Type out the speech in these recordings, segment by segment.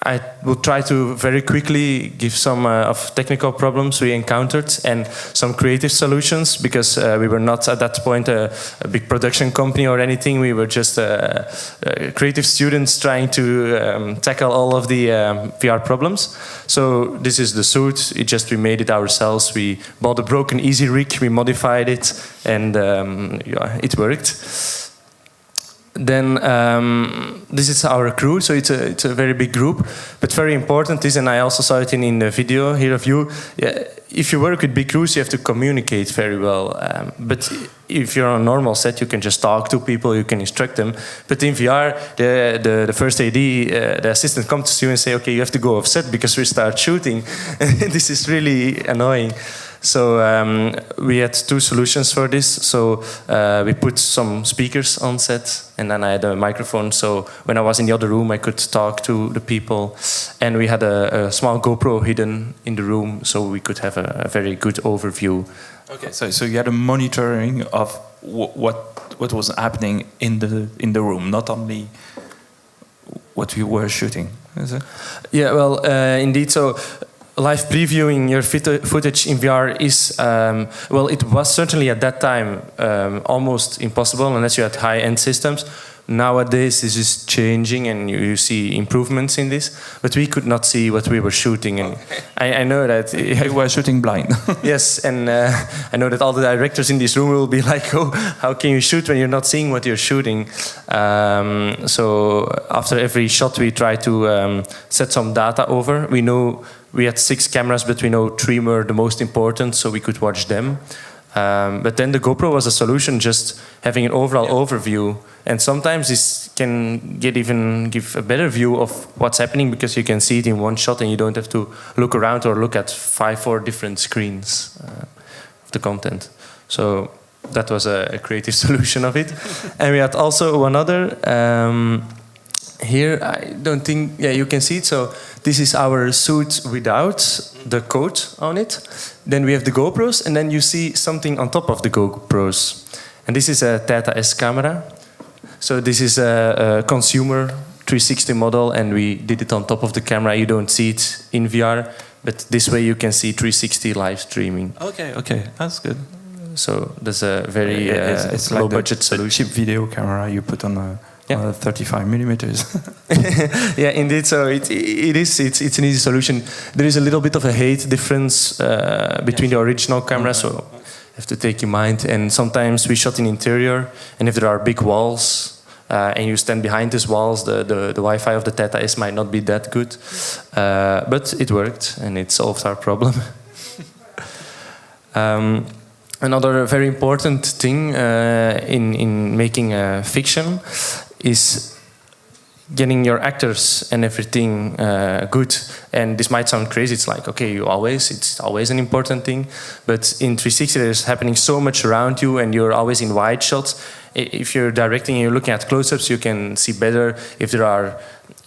I will try to very quickly give some of technical problems we encountered and some creative solutions, because we were not at that point a big production company or anything. We were just creative students trying to tackle all of the VR problems. So this is the suit. We made it ourselves. We bought a broken Easy Rig, we modified it, and it worked. Then this is our crew, so it's a very big group, but very important is, and I also saw it in the video here of you, if you work with big crews, you have to communicate very well. But if you're on a normal set, you can just talk to people, you can instruct them. But in VR, the first AD, the assistant comes to you and say, okay, you have to go off set because we start shooting. This is really annoying. So we had two solutions for this. So we put some speakers on set, and then I had a microphone. So when I was in the other room, I could talk to the people. And we had a small GoPro hidden in the room, so we could have a very good overview. Okay, so you had a monitoring of what was happening in the room, not only what we were shooting. Is it? Yeah, well, indeed. So live previewing your footage in VR is, well, it was certainly at that time almost impossible unless you had high-end systems. Nowadays, this is changing and you see improvements in this, but we could not see what we were shooting. And I know that... You were shooting blind. Yes, and I know that all the directors in this room will be like, oh, how can you shoot when you're not seeing what you're shooting? So after every shot, we try to set some data over. We know we had 6 cameras, but we know 3 were the most important, so we could watch them. But then the GoPro was a solution, just having an overall overview. And sometimes this can give a better view of what's happening, because you can see it in one shot and you don't have to look around or look at 4 different screens of the content. So that was a creative solution of it. And we had also one other. Here, I don't think, you can see it. So this is our suit without the coat on it. Then we have the GoPros, and then you see something on top of the GoPros. And this is a Theta S camera. So this is a consumer 360 model, and we did it on top of the camera. You don't see it in VR, but this way you can see 360 live streaming. Okay, that's good. So there's a very it's low like budget solution. Cheap video camera you put on a 35 millimeters. Yeah, indeed. So it's an easy solution. There is a little bit of a height difference between the original camera, so you have to take in mind. And sometimes we shot in interior, and if there are big walls and you stand behind these walls, the Wi-Fi of the Theta S might not be that good. But it worked, and it solved our problem. Another very important thing in making fiction is getting your actors and everything good. And this might sound crazy. It's like, okay, it's always an important thing. But in 360, there's happening so much around you, and you're always in wide shots. If you're directing and you're looking at close-ups, you can see better.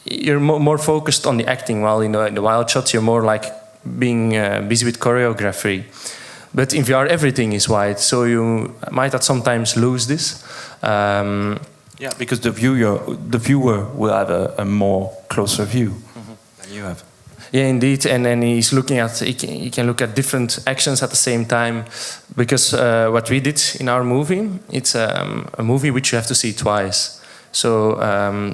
You're more focused on the acting, while in the wild shots, you're more like being busy with choreography. But in VR, everything is wide, so you might sometimes lose this. Because the viewer will have a more closer view than you have. Yeah, indeed, and then he's looking at he can look at different actions at the same time, because what we did in our movie, it's a movie which you have to see twice. So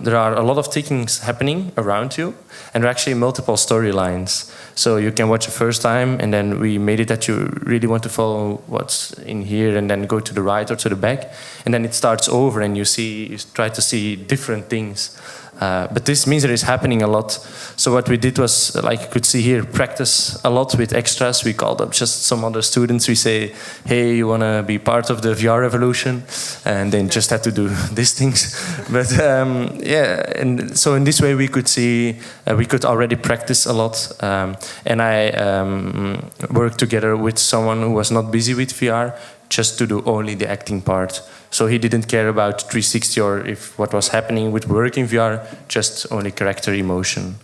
there are a lot of things happening around you, and there are actually multiple storylines. So you can watch the first time, and then we made it that you really want to follow what's in here, and then go to the right or to the back, and then it starts over, and you try to see different things. But this means there is happening a lot. So what we did was, like you could see here, practice a lot with extras. We called up just some other students. We say, hey, you want to be part of the VR revolution? And then just had to do these things. But and so in this way we could see, we could already practice a lot. And I worked together with someone who was not busy with VR, just to do only the acting part. So he didn't care about 360 or if what was happening with work in VR, just only character emotion.